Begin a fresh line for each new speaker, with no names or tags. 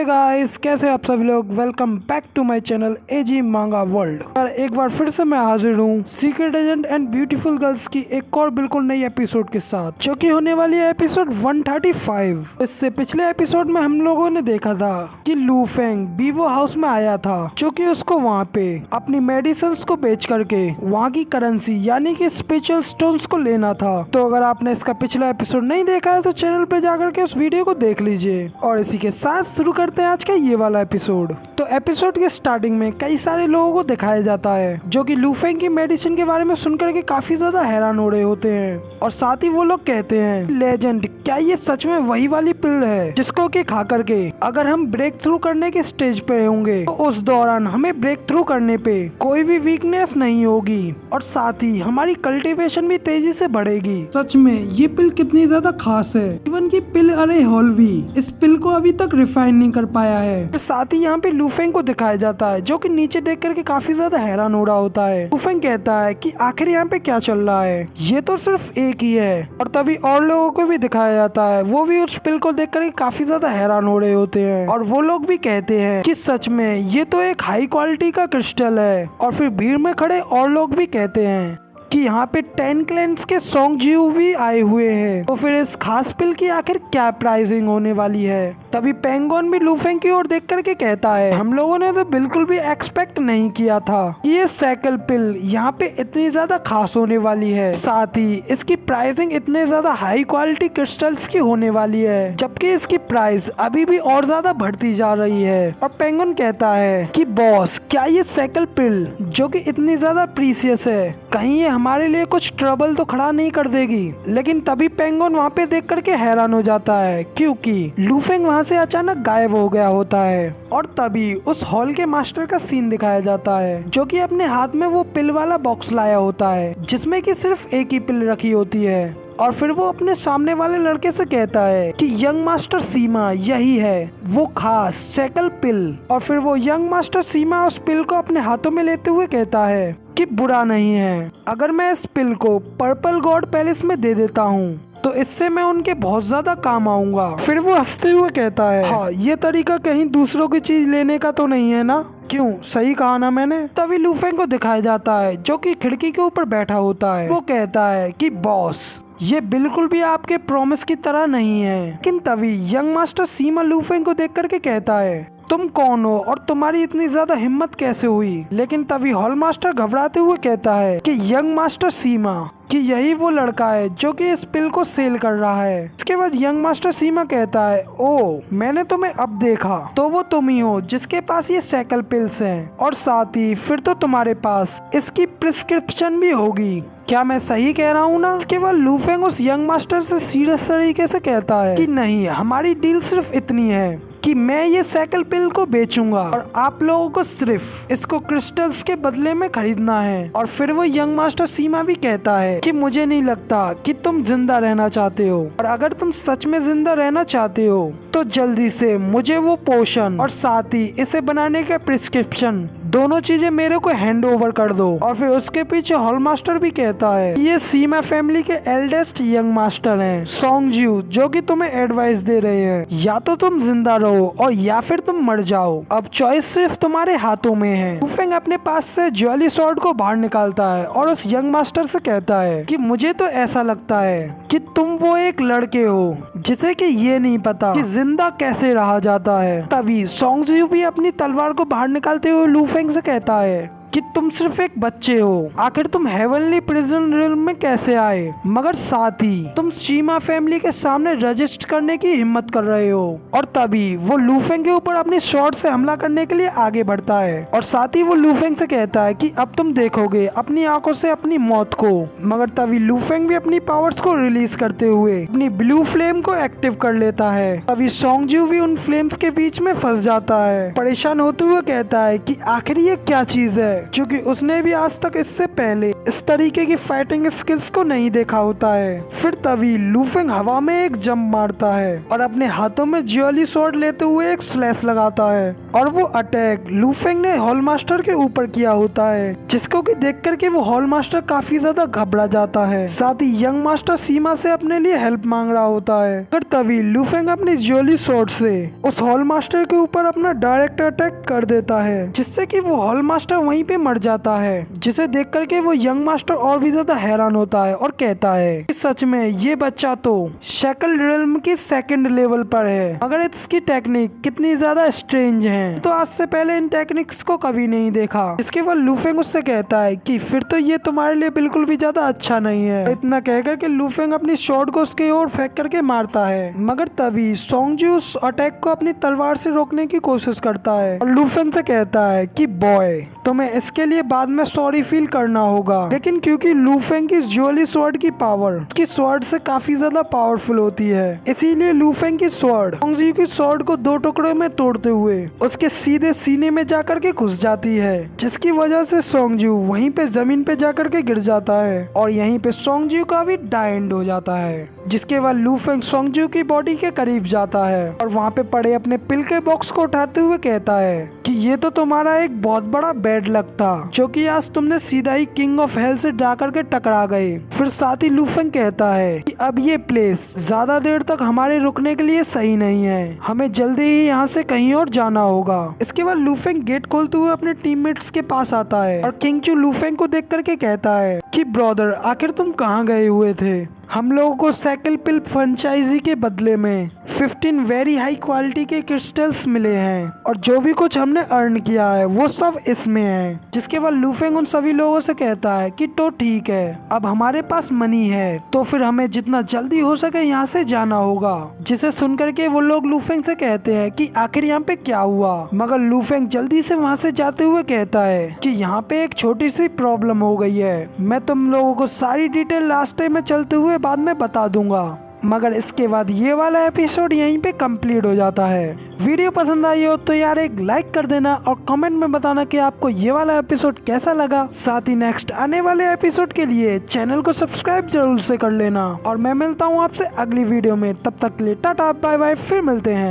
Guys, कैसे आप सभी लोग। Welcome back to my channel एजी मांगा वर्ल्ड। एक बार फिर से मैं हाजिर हूँ secret agent and beautiful girls की एक और बिल्कुल नई एपिसोड के साथ, जो कि होने वाली है एपिसोड 135। इससे पिछले एपिसोड में हम लोगों ने देखा था कि लू फेंग बीवो हाउस में आया था, जो कि उसको वहाँ पे अपनी मेडिसिन को बेच करके वहाँ की करेंसी यानी कि स्पिरिचुअल स्टोन्स को लेना था। तो अगर आपने इसका पिछला एपिसोड नहीं देखा है तो चैनल पे जाकर के उस वीडियो को देख लीजिए। और इसी के साथ शुरू करते हैं आज का ये वाला एपिसोड। तो एपिसोड के स्टार्टिंग में कई सारे लोगों को दिखाया जाता है जो कि लू फेंग की मेडिसिन के बारे में सुनकर के काफी ज्यादा हैरान हो रहे होते हैं। और साथ ही वो लोग कहते हैं, लेजेंड, क्या ये सच में वही वाली पिल है जिसको कि खा करके अगर हम ब्रेक थ्रू करने के स्टेज पे होंगे तो उस दौरान हमें ब्रेक थ्रू करने पे कोई भी वीकनेस नहीं होगी और साथ ही हमारी कल्टीवेशन भी तेजी से बढ़ेगी। सच में ये पिल कितनी ज्यादा खास है। इवन की पिल अरे हॉल भी इस पिल को अभी तक रिफाइन नहीं कर पाया है। साथ ही यहाँ पे लू फेंग को दिखाया जाता है जो कि नीचे देख करके काफी ज्यादा हैरान हो रहा होता है। लू फेंग कहता है कि आखिर यहाँ पे क्या चल रहा है, ये तो सिर्फ एक ही है। और तभी और लोगों को भी दिखाया जाता है, वो भी उस पिल को देख करके काफी ज्यादा हैरान हो रहे होते हैं। और वो लोग भी कहते हैं कि सच में ये तो एक हाई क्वालिटी का क्रिस्टल है। और फिर भीड़ में खड़े और लोग भी कहते हैं कि यहाँ पे 10 क्लैंस के सॉन्ग जीव भी आए हुए हैं। तो फिर इस खास पिल की आखिर क्या प्राइसिंग होने वाली है। तभी पेंगोन भी लू फेंग की ओर देख करके कहता है, हम लोगों ने तो बिल्कुल भी एक्सपेक्ट नहीं किया था कि ये साइकिल पिल यहाँ पे इतनी ज्यादा खास होने वाली है। साथ ही इसकी प्राइसिंग इतने ज्यादा हाई क्वालिटी क्रिस्टल्स की होने वाली है, जबकि इसकी प्राइस अभी भी और ज्यादा बढ़ती जा रही है। और पेंगोन कहता है कि बॉस, क्या ये साइकिल पिल जो कि इतनी ज्यादा प्रीसियस है, कहीं ये हमारे लिए कुछ ट्रबल तो खड़ा नहीं कर देगी। लेकिन तभी पेंगोन वहाँ पे देख करके हैरान हो जाता है, क्योंकि लू फेंग वहाँ से अचानक गायब हो गया होता है। और तभी उस हॉल के मास्टर का सीन दिखाया जाता है, जो कि अपने हाथ में वो पिल वाला बॉक्स लाया होता है जिसमें कि सिर्फ एक ही पिल रखी होती है। और फिर वो अपने सामने वाले लड़के से कहता है कि यंग मास्टर सीमा यही है वो खास साइकिल पिल। और फिर वो यंग मास्टर सीमा उस पिल को अपने हाथों में लेते हुए कहता है कि बुरा नहीं है अगर मैं इस पिल को पर्पल गॉड पैलेस में दे देता हूँ, तो इससे मैं उनके बहुत ज्यादा काम आऊंगा। फिर वो हंसते हुए कहता है, हाँ, ये तरीका कहीं दूसरों की चीज लेने का तो नहीं है ना, क्यों, सही कहा ना मैंने। तभी लू फेंग को दिखाया जाता है जो कि खिड़की के ऊपर बैठा होता है। वो कहता है कि बॉस, ये बिल्कुल भी आपके प्रॉमिस की तरह नहीं है। लेकिन तभी यंग मास्टर सीमा लू फेंग को देख करके कहता है, तुम कौन हो और तुम्हारी इतनी ज्यादा हिम्मत कैसे हुई। लेकिन तभी हॉल मास्टर घबराते हुए कहता है कि यंग मास्टर सीमा, कि यही वो लड़का है जो कि इस पिल को सेल कर रहा है। इसके बाद यंग मास्टर सीमा कहता है, ओ, मैंने तुम्हें अब देखा, तो वो तुम ही हो जिसके पास ये साइकिल पिल्स हैं। और साथ ही फिर तो तुम्हारे पास इसकी प्रिस्क्रिप्शन भी होगी। क्या मैं सही कह रहा हूँ ना। इसके बाद लू फेंग उस यंग मास्टर से सीरियस तरीके से कहता है कि नहीं, हमारी डील सिर्फ इतनी है कि मैं ये साइकिल पिल को बेचूंगा और आप लोगों को सिर्फ इसको क्रिस्टल्स के बदले में खरीदना है। और फिर वो यंग मास्टर सीमा भी कहता है कि मुझे नहीं लगता कि तुम जिंदा रहना चाहते हो, और अगर तुम सच में जिंदा रहना चाहते हो तो जल्दी से मुझे वो पोशन और साथ ही इसे बनाने का प्रिस्क्रिप्शन, दोनों चीजें मेरे को हैंड ओवर कर दो। और फिर उसके पीछे हॉल मास्टर भी कहता है, ये सीमा फैमिली के एल्डेस्ट यंग मास्टर हैं सॉन्ग जीव, जो कि तुम्हें एडवाइस दे रहे हैं, या तो तुम जिंदा रहो और या फिर तुम मर जाओ, अब चॉइस सिर्फ तुम्हारे हाथों में है। लू फेंग अपने पास से ज्वेली स्वॉर्ड को बाहर निकालता है और उस यंग मास्टर से कहता है कि मुझे तो ऐसा लगता है कि तुम वो एक लड़के हो जिसे कि ये नहीं पता कि जिंदा कैसे रहा जाता है। तभी सॉन्ग जीव भी अपनी तलवार को बाहर निकालते हुए लू फेंग से कहता है कि तुम सिर्फ एक बच्चे हो, आखिर तुम हेवनली प्रिजन रिल्म में कैसे आए, मगर साथ ही तुम सीमा फैमिली के सामने रजिस्ट करने की हिम्मत कर रहे हो। और तभी वो लू फेंग के ऊपर अपनी शॉट से हमला करने के लिए आगे बढ़ता है। और साथ ही वो लू फेंग से कहता है कि अब तुम देखोगे अपनी आंखों से अपनी मौत को। मगर तभी लू फेंग भी अपनी पावर्स को रिलीज करते हुए अपनी ब्लू फ्लेम को एक्टिव कर लेता है। तभी सॉन्ग जीव भी उन फ्लेम्स के बीच में फंस जाता है। परेशान होते हुए कहता है कि आखिर ये क्या चीज है जो क्योंकि उसने भी आज तक इससे पहले इस तरीके की फाइटिंग स्किल्स को नहीं देखा होता है। फिर तभी लू फेंग हवा में एक जंप मारता है और अपने हाथों में ज्वेली स्वॉर्ड लेते हुए एक स्लैश लगाता है और वो अटैक लू फेंग ने हॉल मास्टर के ऊपर किया होता है, जिसको कि देख करके वो हॉल मास्टर काफी ज्यादा घबरा जाता है। साथ ही यंग मास्टर सीमा से अपने लिए हेल्प मांग रहा होता है। फिर तभी लू फेंग अपनी ज्वेली स्वॉर्ड से उस हॉल मास्टर के ऊपर अपना डायरेक्ट अटैक कर देता है, जिससे कि वो हॉल मास्टर वहीं पे मर जाता है, जिसे देख करके वो यंग मास्टर और भी ज्यादा हैरान होता है और कहता है कि सच में ये बच्चा तो शैकल रिल्म की सेकंड लेवल पर है, मगर इसकी टेक्निक कितनी ज्यादा स्ट्रेंज है, तो आज से पहले इन टेक्निक्स को कभी नहीं देखा। इसके बाद लू फेंग उससे कहता है कि फिर तो ये तुम्हारे लिए बिल्कुल भी ज्यादा अच्छा नहीं है। इतना कहकर के लू फेंग अपनी शॉर्ट को उसके ओर फेंक करके मारता है, मगर तभी सोंगजू उस अटैक को अपनी तलवार से रोकने की कोशिश करता है और लू फेंग से कहता है कि बॉय तुम्हें इसके लिए बाद में सॉरी फील करना होगा। लेकिन क्योंकि लू फेंग की ज्वेली स्वॉर्ड की पावर उसकी स्वॉर्ड से काफी ज्यादा पावरफुल होती है, इसीलिए लू फेंग की स्वॉर्ड सोंगजू की स्वॉर्ड को दो टुकड़ों में तोड़ते हुए उसके सीधे सीने में जाकर के घुस जाती है, जिसकी वजह से सोंगजू वहीं पे जमीन पे जाकर के गिर जाता है और यहीं पे सोंगजू का भी डाई एंड हो जाता है। जिसके बाद लू फेंग सोंगजू की बॉडी के करीब जाता है और वहाँ पे पड़े अपने पिल के बॉक्स को उठाते हुए कहता है कि ये तो तुम्हारा एक बहुत बड़ा बैड लक था, जो कि आज तुमने सीधा ही किंग ऑफ हेल से जाकर के टकरा गए। फिर साथ ही लू फेंग कहता है कि अब ये प्लेस ज्यादा देर तक हमारे रुकने के लिए सही नहीं है, हमें जल्दी ही यहाँ से कहीं और जाना होगा। इसके बाद लू फेंग गेट खोलते हुए अपने टीममेट्स के पास आता है और किंग चू लू फेंग को देख करके कहता है कि ब्रदर आखिर तुम कहाँ गए हुए थे? हम लोगों को साइकिल पिल फ्रेंचाइजी के बदले में 15 वेरी हाई क्वालिटी के क्रिस्टल्स मिले हैं और जो भी कुछ हमने अर्न किया है वो सब इसमें है। जिसके बाद लू फेंग उन सभी लोगों से कहता है कि तो ठीक है, अब हमारे पास मनी है तो फिर हमें जितना जल्दी हो सके यहाँ से जाना होगा। जिसे सुनकर के वो लोग लू फेंग से कहते हैं कि आखिर यहाँ पे क्या हुआ, मगर लू फेंग जल्दी से वहाँ से जाते हुए कहता है कि यहाँ पे एक छोटी सी प्रॉब्लम हो गई है, मैं तुम लोगों को सारी डिटेल रास्ते में चलते हुए बाद में बता दूंगा। मगर इसके बाद ये वाला एपिसोड यहीं पे कंप्लीट हो जाता है। वीडियो पसंद आई हो तो यार एक लाइक कर देना और कमेंट में बताना कि आपको ये वाला एपिसोड कैसा लगा। साथ ही नेक्स्ट आने वाले एपिसोड के लिए चैनल को सब्सक्राइब जरूर से कर लेना और मैं मिलता हूँ आपसे अगली वीडियो में। तब तक के लिए टाटा बाय बाय, फिर मिलते हैं।